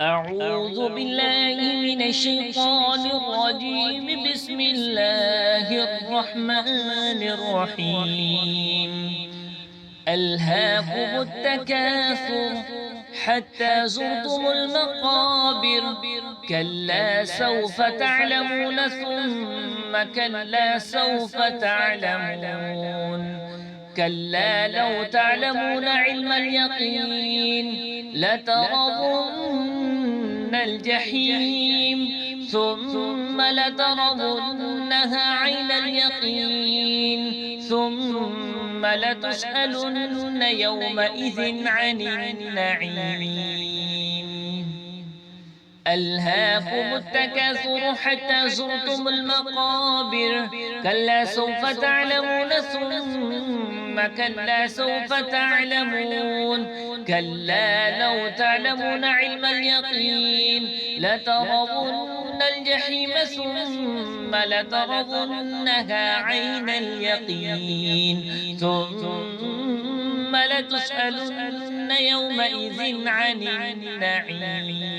أعوذ بالله من الشيطان الرجيم. بسم الله الرحمن الرحيم. ألهاكم التكاثر حتى زرتم المقابر. كلا سوف تعلمون ثم كلا سوف تعلمون. كلا لو تعلمون علم اليقين لترون الجحيم ثم لترونها عين اليقين ثم لتسألن يومئذ عن النعيم. ألهاكم التكاثر حتى زرتم المقابر. كلا سوف تعلمون ثم كلا سوف تعلمون. كلا لو تعلمون علم اليقين لترون الجحيم ثم لترونها عين اليقين ثم لتسألن يومئذ عن النعيم.